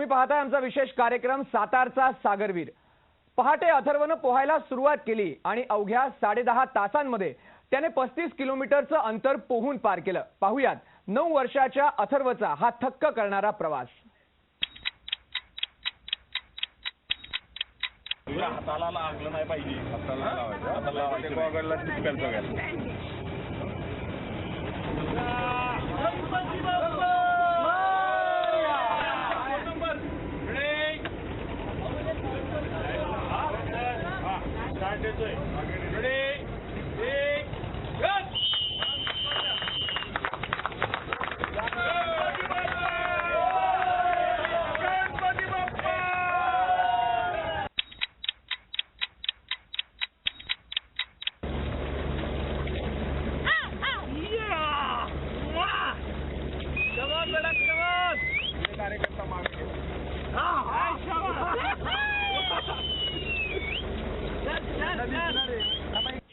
तुम्ही पाहताय आमचा विशेष कार्यक्रम सातारचा सागरवीर। पहाटे अथर्वनं पोहायला सुरुवात केली आणि अवघ्या 10.5 तासांमध्ये त्याने 35 किलोमीटरचं अंतर पोहून पार केलं। पाहूयात 9 वर्षाच्या अथर्वचा हा थक्क करणारा प्रवास। हाताला लागलं नाही पाहिजे, हाताला लावायचं गॉगलला चिपकायला बघायला।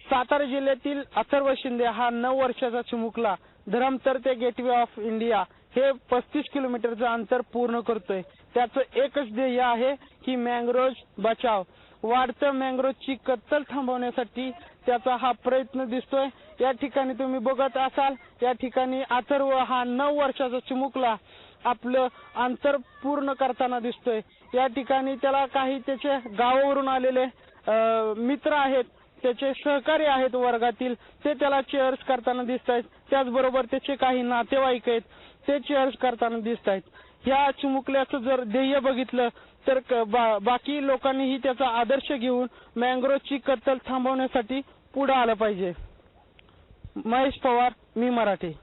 सातारा जिल्ह्यातील अथर्व शिंदे हा 9 वर्षाचा चिमुकला धरमतर ते गेटवे ऑफ इंडिया हे 35 किलोमीटरचं अंतर पूर्ण करतोय। त्याचं एकच ध्येय आहे की मँग्रोव्ह बचाव, वाढतं मँग्रोव्हची कत्तल थांबवण्यासाठी त्याचा हा प्रयत्न दिसतोय। या ठिकाणी तुम्ही बघत असाल, या ठिकाणी अथर्व हा 9 वर्षाचा चिमुकला आपलं अंतर पूर्ण करताना दिसतोय। या ठिकाणी त्याला काही त्याचे गावावरून आलेले मित्र आहेत, त्याचे सहकारी आहेत वर्गातील, ते त्याला चेअर्स करताना दिसत आहेत। त्याचबरोबर त्याचे काही नातेवाईक आहेत, ते चेअर्स करताना दिसत आहेत। या चिमुकल्याचं जर ध्येय बघितलं तर बाकी लोकांनीही त्याचा आदर्श घेऊन मँग्रोव्हची कत्तल थांबवण्यासाठी पुढे आलं पाहिजे। महेश पवार, मी मराठी।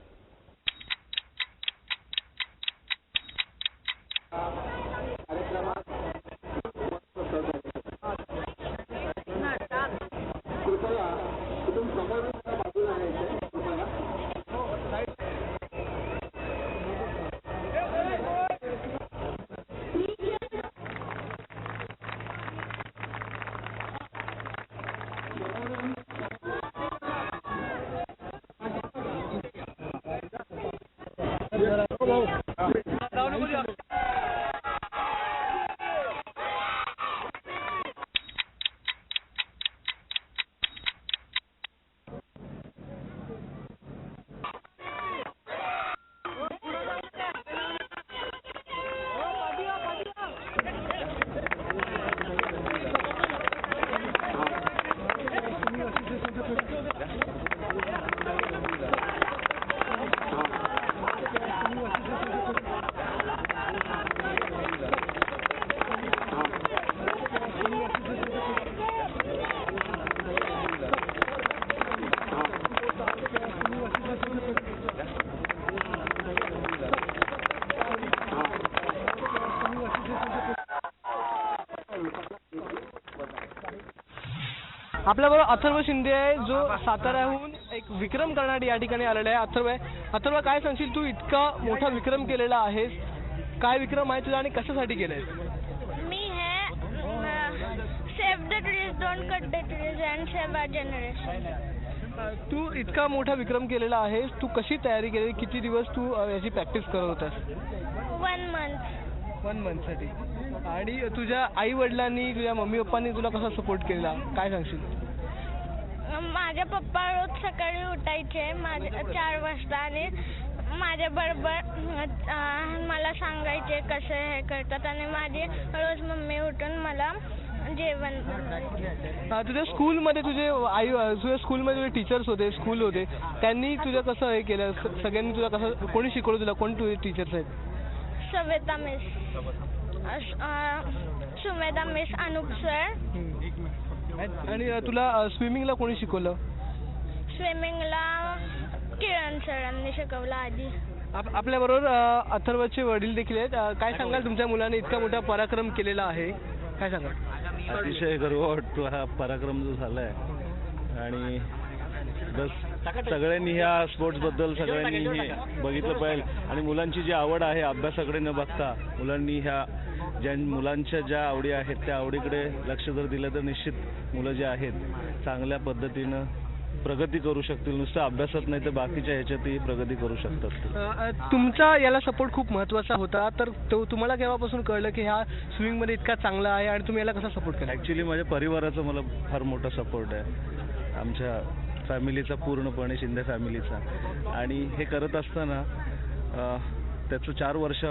आपल्याबरोबर अथर्व शिंदे आहे, जो साताऱ्याहून एक विक्रम करण्यासाठी या ठिकाणी आलेला आहे। अथर्व काय सांगशील, तू इतका मोठा विक्रम केलेला आहेस, काय विक्रम आहे तुझा आणि कशासाठी केलाय? मी हे save the trees, don't cut the trees and save our generation. तू इतका मोठा विक्रम केलेला आहेस, तू कशी तयारी केली, किती दिवस तू याची प्रॅक्टिस करत होतास? 1 मंथ। 1 मंथसाठी। आणि तुझ्या आई वडिलांनी, तुझ्या मम्मी पप्पांनी तुला कसा सपोर्ट केला, काय सांगशील? माझे पप्पा रोज सकाळी उठायचे 4 वाजता आणि माझ्या बरोबर मला सांगायचे कसे हे करतात आणि माझी रोज मम्मी उठून मला जेवण बनवायचे। तुझ्या स्कूलमध्ये तुझ्या स्कूलमध्ये टीचर्स होते, स्कूल होते, त्यांनी तुझं कसं हे केलं, सगळ्यांनी तुला कसं, कोणी शिकवलं तुला, कोण तुझे टीचर्स आहेत? Saveta miss, Sumedha miss, Anup sir. आणि तुला स्विमिंगला कोणी शिकवलं? स्विमिंगला किरण सरांनी शिकवलं आधी। आपल्याबरोबर अथर्वचे वडील देखील आहेत। काय सांगाल, तुमच्या मुलाने इतका मोठा पराक्रम केलेला आहे, काय सांगाल? अतिशय गर्व वाटतो हा पराक्रम जो झालाय। आणि बस सगळ्यांनी ह्या स्पोर्ट्स बद्दल सगळ्यांनी बघितलं पाहिजे आणि मुलांची जी आवड आहे अभ्यासाकडे न बघता मुलांनी मुलांच्या ज्या आवडी आहेत त्या आवडीकडे लक्ष जर दिलं तर निश्चित मुलं जे आहेत चांगल्या पद्धतीनं प्रगती करू शकतील. नुसतं अभ्यासात नाही तर बाकीच्या ह्याच्यातही प्रगती करू शकतात. तुमचा याला सपोर्ट खूप महत्त्वाचा होता, तर तुम्हाला केव्हापासून कळलं की ह्या स्विमिंगमध्ये इतका चांगला आहे आणि तुम्ही याला कसा सपोर्ट केला? ॲक्च्युली माझ्या परिवाराचा मला फार मोठा सपोर्ट आहे, आमच्या फॅमिलीचा, पूर्णपणे शिंदे फॅमिलीचा. आणि हे करत असताना त्याचं 4 वर्ष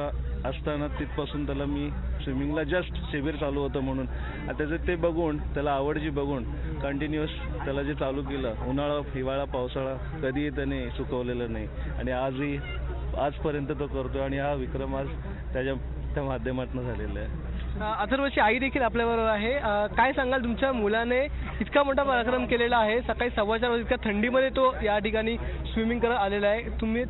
असताना तिथपासून त्याला मी स्विमिंगला जस्ट शिबिर चालू होतं म्हणून त्याचं ते बघून, त्याला आवड जी बघून कंटिन्युअस त्याला जे चालू केलं, उन्हाळा, हिवाळा, पावसाळा कधीही त्याने चुकवलेलं नाही. आणि आजपर्यंत तो करतो आणि हा विक्रम आज त्या माध्यमातून झालेला आहे. अथर्वची आई देखील आपल्याबरोबर आहे. काय सांगाल, तुमच्या मुलाने इतका मोठा पराक्रम केलेला आहे, सकाळी 4:15 वाजता इतक्या थंडीमध्ये तो या ठिकाणी स्विमिंग करत आलेला आहे. तुम्ही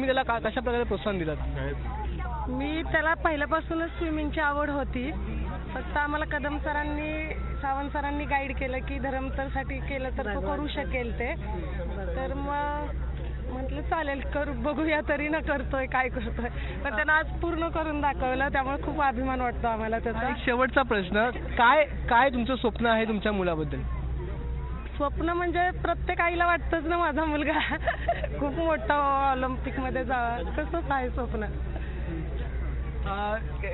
त्याला कशा प्रकारे प्रोत्साहन दिलात? मी त्याला पहिल्यापासूनच स्विमिंगची आवड होती, फक्त आम्हाला कदम सरांनी, सावंत सरांनी गाईड केलं की धरमतरसाठी केलं तर तो करू शकेल ते. तर मग म्हटलं चालेल, करू, बघूया तरी ना करतोय काय करतोय. पण त्यानं आज पूर्ण करून दाखवलं, त्यामुळे खूप अभिमान वाटतो आम्हाला त्याचा. एक शेवटचा प्रश्न, काय तुमचं स्वप्न आहे तुमच्या मुलाबद्दल? स्वप्न म्हणजे प्रत्येक आईला वाटतंच ना, माझा मुलगा खूप मोठा ऑलिम्पिकमध्ये जावा, तसंच आहे स्वप्न.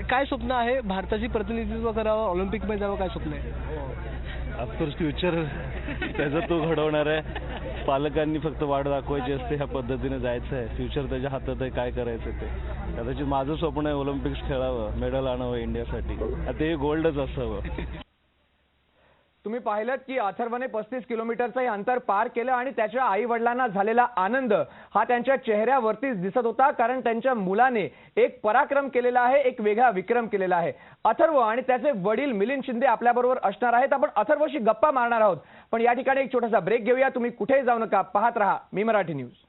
काय स्वप्न आहे? भारताची प्रतिनिधित्व करावं, ऑलिम्पिकमध्ये जावं, काय स्वप्न आहे? ऑफकोर्स फ्युचर त्याचं तो घडवणार आहे. पालकांनी फक्त वाट दाखवायची असते, ह्या पद्धतीने जायचं आहे. फ्युचर त्याच्या हातात आहे, काय करायचं ते. कदाचित माझं स्वप्न आहे ऑलिम्पिक्स खेळावं, मेडल आणावं इंडियासाठी, ते गोल्डच असावं. तुम्ही पाहिलं की अथर्वने 35 किलोमीटरचं हे अंतर पार केलं आणि त्याच्या आई वडिलांना झालेला आनंद हा त्यांच्या चेहऱ्यावरतीच दिसत होता, कारण त्यांच्या मुलाने एक पराक्रम केलेला आहे, एक वेगळा विक्रम केलेला आहे. अथर्व आणि त्याचे वडील मिलिंद शिंदे आपल्याबरोबर असणार आहेत. आपण अथर्वशी गप्पा मारणार आहोत, पण या ठिकाणी एक छोटासा ब्रेक घेऊया. तुम्ही कुठेही जाऊ नका, पाहत रहा मी मराठी न्यूज.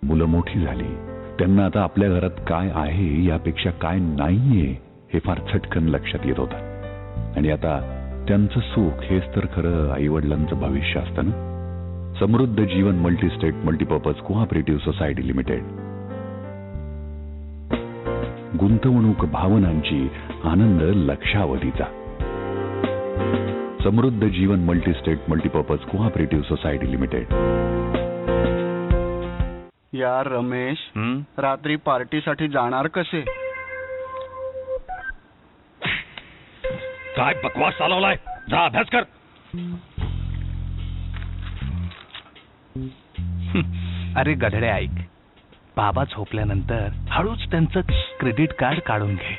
मुलं मोठी झाली, त्यांना आता आपल्या घरात काय आहे यापेक्षा काय नाहीये हे फार झटकन लक्षात येत होतं. आणि आता त्यांचं सुख हेच तर खरं आईवडिलांचं भविष्य असतं ना. Samruddha Jeevan multistate multipurpose cooperative society limited. गुंतवणूक भावनांची, आनंद लक्षावधीचा. Samruddha Jeevan multistate multipurpose cooperative society limited. यार रमेश, रात्री पार्टीसाठी जाणार कसे? काय बकवास चालवलाय, जा अभ्यास कर. अरे गधडे ऐक, बाबा झोपल्यानंतर हळूच त्यांचं क्रेडिट कार्ड काढून घे.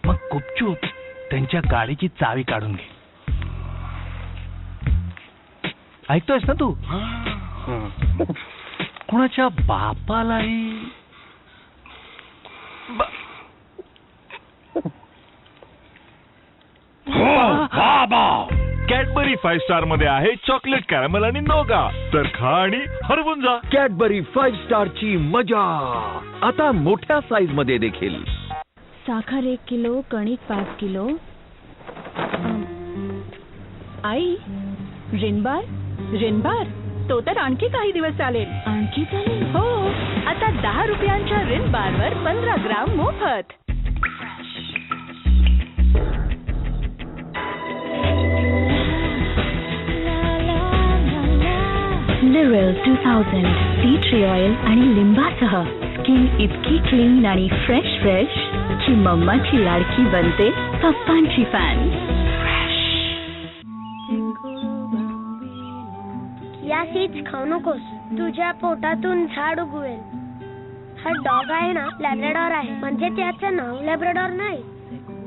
मग गुपचूप त्यांच्या गाडीची चावी काढून घे. ऐकतोयस ना तू? कुणाच्या बापालाही बाबा कॅडबरी 5 स्टार मध्ये आहे चॉकलेट, कॅरमल आणि नोगा. तर खा आणि हरवून जा. कॅडबरी 5 स्टार ची मजा आता मोठ्या साईज मध्ये देखील. साखर 1 किलो, कणिक 5 किलो. आई, रिनबार तो तर आणखी काही दिवस चालेल. आणखी चालेल? हो, आता 10 रुपयांच्या रिनबारवर 15 ग्राम मोफत. लिरेल 2000 टी ट्री ऑइल आणि लिंबासह स्किन इतकी क्लीन आणि फ्रेश की मम्माची लाडकी बनते पप्पांची फॅन. या सीड्स खाऊ नकोस, तुझ्या पोटातून झाड उगवेल. हा डॉग आहे ना, लॅब्राडॉर आहे, म्हणजे त्याचं नाव लॅब्राडॉर नाही.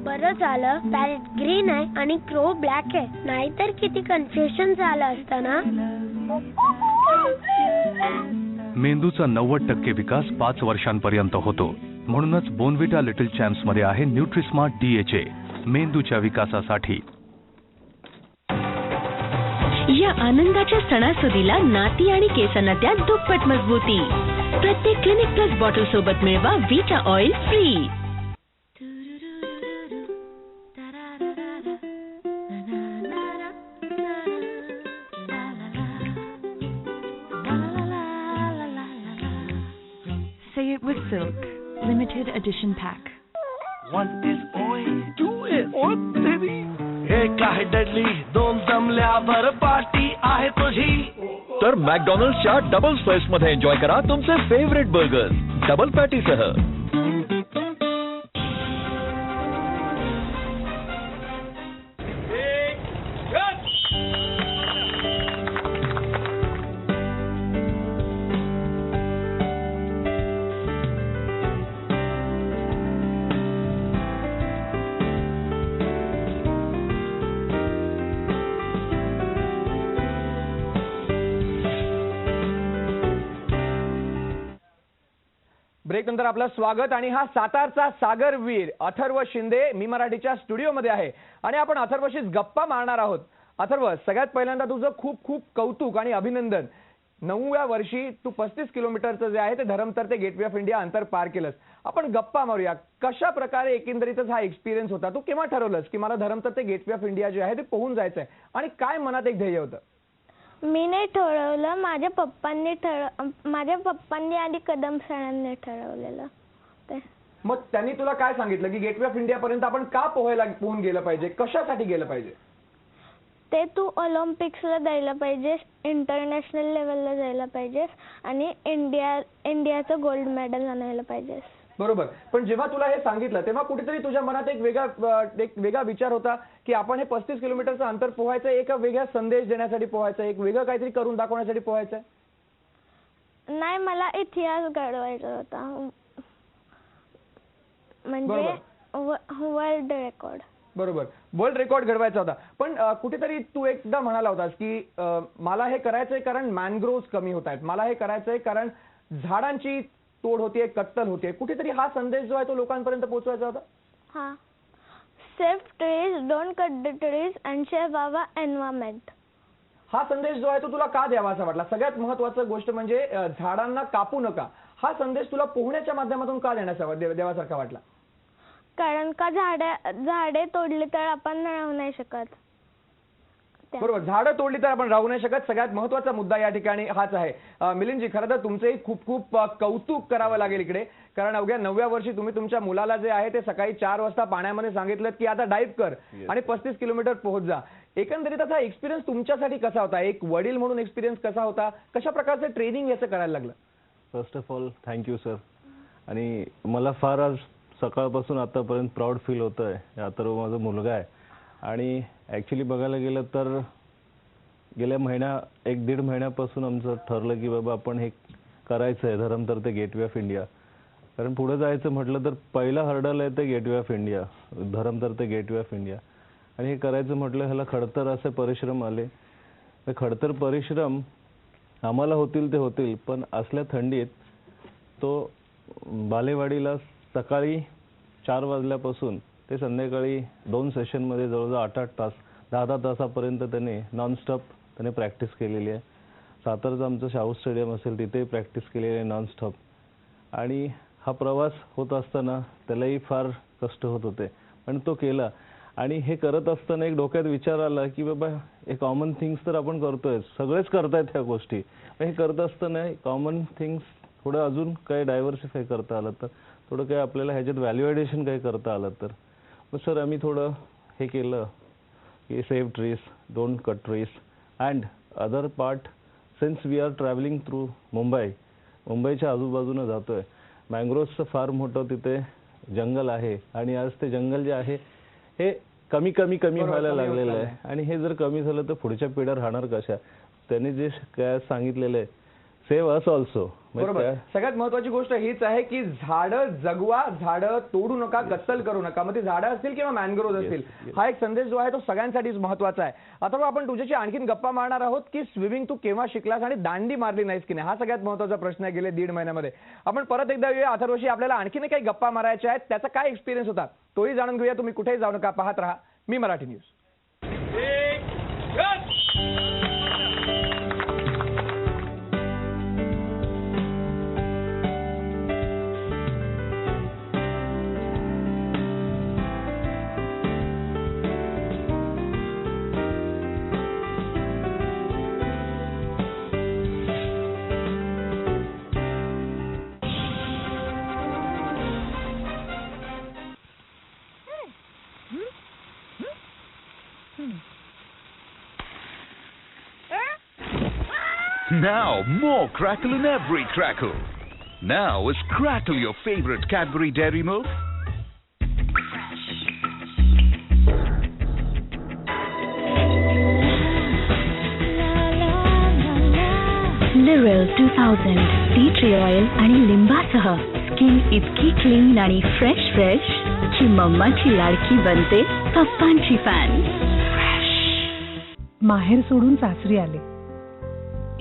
बरं झालं पॅरेट ग्रीन आहे आणि क्रो ब्लॅक आहे, नाहीतर किती कन्फ्युजन झालं असतं ना. मेंदूचा 90% विकास 5 वर्षांपर्यंत होतो. म्हणूनच बोनविटा लिटिल चॅम्प्स मध्ये आहे न्यूट्रिस्मार्ट DHA मेंदूच्या विकासासाठी. या आनंदाच्या सणासुदीला नाती आणि केसांना द्या दुप्पट मजबूती. प्रत्येक क्लिनिक प्लस बॉटल सोबत मिळवा विटा oil free. Say it with Silk. Limited edition pack. One is oil, two is oil, baby. एक आहे डडली, दोन जमल्यावर पार्टी आहे तुझी. तर मॅकडॉनल्ड्सच्या डबल स्लाइस मध्ये एन्जॉय करा तुमचे फेवरेट बर्गर्स डबल पॅटी सह. ब्रेक नंतर आपलं स्वागत. आणि हा सातारचा सागरवीर अथर्व शिंदे मी मराठीच्या स्टुडिओमध्ये आहे आणि आपण अथर्वशीच गप्पा मारणार आहोत. अथर्व, सगळ्यात पहिल्यांदा तुझं खूप खूप कौतुक आणि अभिनंदन. 9व्या वर्षी तू 35 किलोमीटरचं जे आहे ते धरमतर ते गेटवे ऑफ इंडिया अंतर पार केलंस. आपण गप्पा मारूया, कशा प्रकारे एकंदरीतच हा एक्सपिरियन्स होता. तू केव्हा ठरवलंस की मला धरमतर ते गेटवे ऑफ इंडिया जे आहे ते पोहून जायचंय आणि काय मनात एक ध्येय होतं? मी नाही ठरवलं, माझ्या पप्पांनी आणि कदम सरांनी ठरवलेलं ते. मग त्यांनी तुला काय सांगितलं की गेटवे ऑफ इंडिया पर्यंत आपण का पोहून गेलं पाहिजे, कशासाठी गेलं पाहिजे? ते तू ऑलिम्पिक्सला जायला पाहिजेस, इंटरनॅशनल लेवलला जायला पाहिजेस आणि इंडियाचं गोल्ड मेडल आणायला पाहिजेस. बरोबर. पण जेव्हा तुला हे सांगितलं तेव्हा कुठेतरी तुझ्या मनात एक वेगळा विचार होता की आपण हे 35 किलोमीटरचं अंतर पोहायचं, एक वेगळा संदेश देण्यासाठी पोहायचं, एक वेगळं काहीतरी करून दाखवण्यासाठी पोहायचं? नाही, मला इतिहास घडवायचा होता, म्हणजे वर्ल्ड रेकॉर्ड. बरोबर, वर्ल्ड रेकॉर्ड घडवायचा होता. पण कुठेतरी तू एकदा म्हणाला होतास की मला हे करायचंय कारण मॅनग्रोव्ह कमी होत आहेत, मला हे करायचंय कारण झाडांची तोड होतीये, कत्तल होतीये. कुठेतरी हा संदेश जो आहे तो लोकांपर्यंत पोहोचवायचा होता. हा, save trees, don't cut the trees and save our environment. हा संदेश जो आहे तो तुला का द्यावा असा वाटला? सगळ्यात महत्वाचं गोष्ट म्हणजे झाडांना कापू नका, हा संदेश तुला पोहण्याच्या माध्यमातून का देवासारखा वाटला? कारण का झाडे तोडली तर आपण राहू नाही शकत. बरोबर, झाडं तोडली तर आपण राहू नाही शकत. सगळ्यात महत्वाचा मुद्दा या ठिकाणी हाच आहे. मिलिंदजी, खरं तर तुमचंही खूप खूप कौतुक करावं लागेल इकडे, कारण अवघ्या 9व्या वर्षी तुम्ही तुमच्या मुलाला जे आहे ते सकाळी 4 वाजता पाण्यामध्ये सांगितलं की आता डाईव्ह कर आणि 35 किलोमीटर पोहोच जा. एकंदरीत हा एक्सपिरियन्स तुमच्यासाठी कसा होता? एक वडील म्हणून एक्सपिरियन्स कसा होता? कशा प्रकारचं ट्रेनिंग याचं करायला लागलं? First of all thank you sir. आणि मला फार आज सकाळपासून आतापर्यंत प्राऊड फील होतंय. अथर्व माझा मुलगा आहे आणि ॲक्च्युली बघायला गेलं तर गेल्या 1-1.5 महिन्यापासून आमचं ठरलं की बाबा आपण हे करायचं आहे, धरमतर ते गेटवे ऑफ इंडिया. कारण पुढे जायचं म्हटलं तर पहिला हर्डल आहे ते गेटवे ऑफ इंडिया, धरमतर ते गेटवे ऑफ इंडिया. आणि हे करायचं म्हटलं ह्याला खडतर असे परिश्रम आले. खडतर परिश्रम आम्हाला होतील ते होतील, पण असल्या थंडीत तो बालेवाडीला सकाळी 4 वाजल्यापासून ते संध्याकाळी 2 सेशनमध्ये जवळजवळ 8-8 तास, 10-10 तासापर्यंत त्याने नॉनस्टॉप प्रॅक्टिस केलेली आहे. सातारचं आमचं शाहू स्टेडियम असेल तिथेही प्रॅक्टिस केलेली आहे नॉनस्टॉप. आणि हा प्रवास होत असताना त्यालाही फार कष्ट होत होते, पण तो केला. आणि हे करत असताना एक डोक्यात विचार आला की बाबा हे कॉमन थिंग्स तर आपण करतोय, सगळेच करतायत ह्या गोष्टी. हे करत असताना कॉमन थिंग्स थोडं अजून काही डायव्हर्सिफाय करता आलं तर, थोडं काही आपल्याला ह्याच्यात व्हॅल्यू ॲडिशन काही करता आलं तर. मग सर आम्ही थोडं हे केलं की save trees, don't cut trees and other part. Since we are travelling through मुंबईच्या आजूबाजूनं जातोय, मँग्रोव्हचं फार मोठं तिथे जंगल आहे आणि आज ते जंगल जे आहे हे कमी व्हायला लागलेलं आहे. आणि हे जर कमी झालं तर पुढच्या पिढ्या राहणार कशा? त्यांनी जे काय सांगितलेलं आहे, सेव्ह अस ऑल्सो. बरोबर, सगळ्यात महत्वाची गोष्ट हीच आहे की झाडं जगवा, झाडं तोडू नका, कत्तल करू नका. मग ते झाडं असतील किंवा मॅनग्रोव्ह असतील, हा एक संदेश जो आहे तो सगळ्यांसाठीच महत्वाचा आहे. आता आपण तुझ्याशी आणखीन गप्पा मारणार आहोत की स्विमिंग तू केव्हा शिकलास आणि दांडी मारली नाहीस की नाही, हा सगळ्यात महत्वाचा प्रश्न आहे गेले 1.5 महिन्यामध्ये. आपण परत एकदा येऊया अथर्वशी, आपल्याला आणखीन काही गप्पा मारायच्या आहेत, त्याचा काय एक्सपिरियन्स होता तोही जाणून घेऊया. तुम्ही कुठेही जाऊ नका, पाहत राहा Mi Marathi news. Now more crackle in every crackle. Now is Crackle your favorite Cadbury Dairy Milk? Liril 2000 tea tree oil आणि लिंबासह स्किन इतकी क्लीन आणि फ्रेश फ्रेश की मम्माची लाडकी बनते पप्पांची फॅन. माहेर सोडून सासरी आले.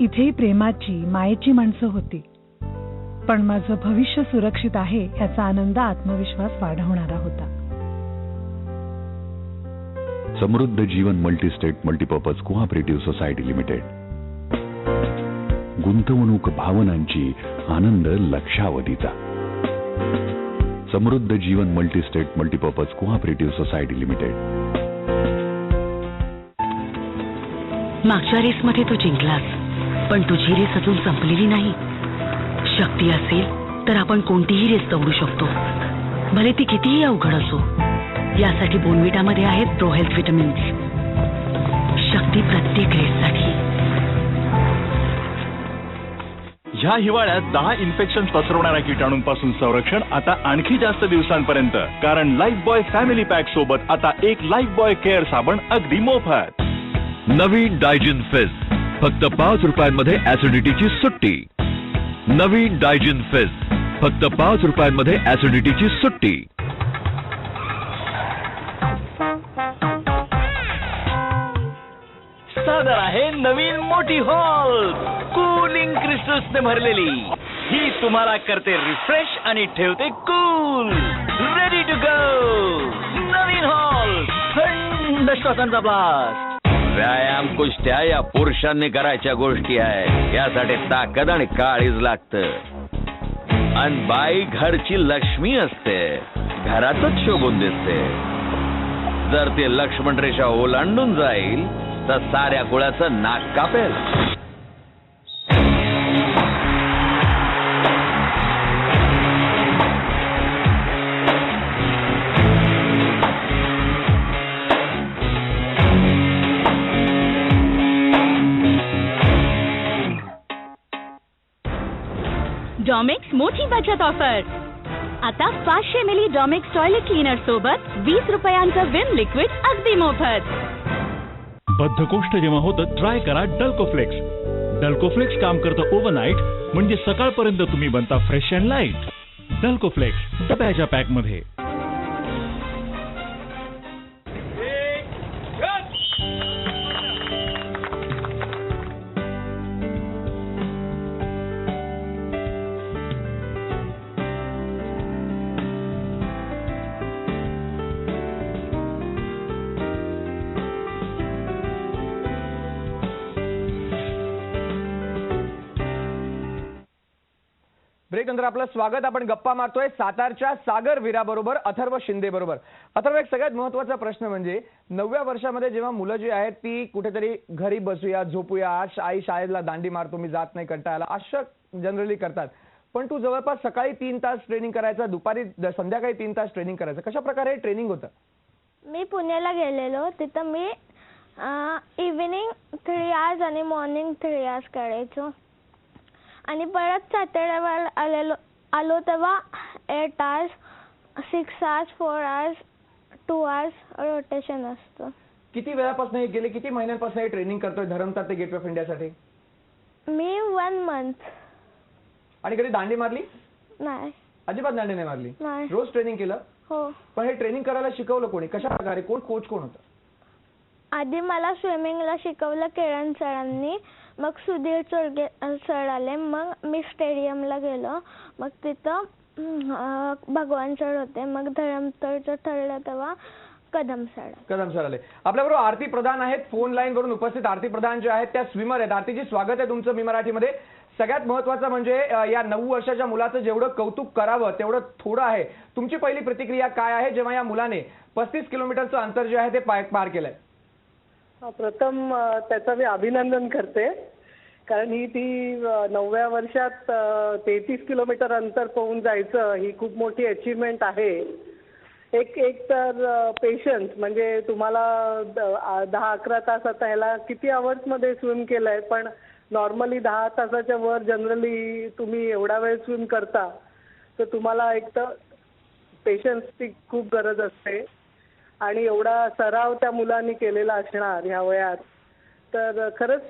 इथेही प्रेमाची मायेची माणसं होती, पण माझं भविष्य सुरक्षित आहे याचा आनंद आत्मविश्वास वाढवणारा होता. Samruddha Jeevan multistate multipurpose cooperative society limited. गुंतवणूक भावनांची, आनंद लक्षावधीचा. Samruddha Jeevan multistate multipurpose cooperative society limited. मागच्या रेसमध्ये तू जिंकलास, पण तुझी रेस अजून संपलेली नाही. शक्ती असेल तर आपण कोणतीही रेस दौडू शकतो, भले ती कितीही अवघड असो. यासाठी बोनविटामध्ये आहेत प्रो हेल्थ विटामिन्स. शक्ती प्रत्येक रेससाठी. ह्या हिवाळ्यात 10 इन्फेक्शन पसरवणाऱ्या किटाणूंपासून संरक्षण आता आणखी जास्त दिवसांपर्यंत, कारण लाईफ बॉय फॅमिली पॅक सोबत आता एक लाईफ बॉय केअर साबण अगदी मोफत. नवीन डायजिन फिज फक्त 5 रुपयांमध्ये ऍसिडिटीची सुट्टी. नवीन डायजिन फिज फक्त 5 रुपयांमध्ये ऍसिडिटीची सुट्टी. सादर आहे नवीन मोठी हॉल कूलिंग क्रिस्टल्सने भरलेली. ही तुम्हाला करते रिफ्रेश आणि ठेवते कूल. Ready to go. नवीन हॉल थंड श्वासांचा ब्लास्ट. व्यायाम कुस्त्या या पुरुषांनी करायच्या गोष्टी आहे. यासाठी ताकद आणि काळीज लागतं. आणि बाई घरची लक्ष्मी असते, घरातच शोभून दिसते. जर ते लक्ष्मण रेषा ओलांडून जाईल तर साऱ्या कुळाचं नाक कापेल. डॉमेक्स मोठी बचत ऑफर. आता 500 मिली डॉमेक्स टॉयलेट क्लीनर सोबत 20 रुपयांचं विम लिक्विड अगदी मोफत. बद्धकोष्ठ जेव्हा होतं, ट्राय करा डल्कोफ्लेक्स. डल्कोफ्लेक्स काम करतं ओव्हरनाईट, म्हणजे सकाळपर्यंत तुम्ही बनता फ्रेश अँड लाईट. डल्कोफ्लेक्स डब्याच्या पॅक मध्ये. ब्रेक नंतर आपलं स्वागत. आपण गप्पा मारतोय सातारच्या सागर वीराबरोबर, अथर्व शिंदे बरोबर. अथर्व, एक सगळ्यात महत्त्वाचा प्रश्न म्हणजे 9व्या वर्षामध्ये जेव्हा मुलं जी आहेत ती कुठेतरी घरी बसूया, झोपूया, आज आई शाळेला दांडी मारतो, मी जात नाही, कंटाळा, असं जनरली करतात. पण तू जवळपास सकाळी 3 तास ट्रेनिंग करायचा, दुपारी संध्याकाळी 3 तास ट्रेनिंग करायचं. कशा प्रकारे ट्रेनिंग होतं? मी पुण्याला गेलेलो, तिथं मी इव्हिनिंग 3 आवर्स आणि मॉर्निंग 3 आवर्स करायचो. आणि परत सॅटर्डेवर आलो तेव्हा 8 hours, 6 hours, 4 hours, 2 hours rotation असतं. किती वेळापासून गेले किती महिन्यांपासून ट्रेनिंग करतोय धरमतार ते गेटवे ऑफ इंडियासाठी? मी 1 मंथ. आणि कधी दांडी मारली? नाही. अजिबात दांडी नाही मारली? नाही. रोज ट्रेनिंग केलं? हो. पण हे ट्रेनिंग करायला शिकवलं कोणी, कशा प्रकारे, कोण कोच कोण होतं? आधी मला स्विमिंगला शिकवलं किरण सरांनी, मग सुधीर चोरगे सर आले, मग मी स्टेडियमला गेलो, मग तिथं भगवान सर होते, मग धरमतरचं ठरलं तेव्हा कदम सर आले. आपल्याबरोबर आरती प्रधान आहेत फोन लाईन वरून उपस्थित. आरती प्रधान जे आहेत त्या स्विमर आहेत. आरतीजी, स्वागत आहे तुमचं मी मराठीमध्ये. सगळ्यात महत्त्वाचं म्हणजे या 9 वर्षाच्या मुलाचं जेवढं कौतुक करावं तेवढं थोडं आहे. तुमची पहिली प्रतिक्रिया काय आहे जेव्हा या मुलाने 35 किलोमीटरचं अंतर जे आहे ते पार केलंय? प्रथम त्याचं मी अभिनंदन करते, कारण ती 9व्या वर्षात 33 किलोमीटर अंतर पोहून जायचं ही खूप मोठी अचीवमेंट आहे. एक तर पेशन्स, म्हणजे तुम्हाला 10-11 तास आता ह्याला किती आवर्समध्ये स्विम केलंय, पण नॉर्मली 10 तासाच्या वर जनरली तुम्ही एवढा वेळ स्विम करता तर तुम्हाला एक तर पेशन्सची खूप गरज असते आणि एवढा सराव त्या मुलांनी केलेला असणार ह्या वयात तर खरंच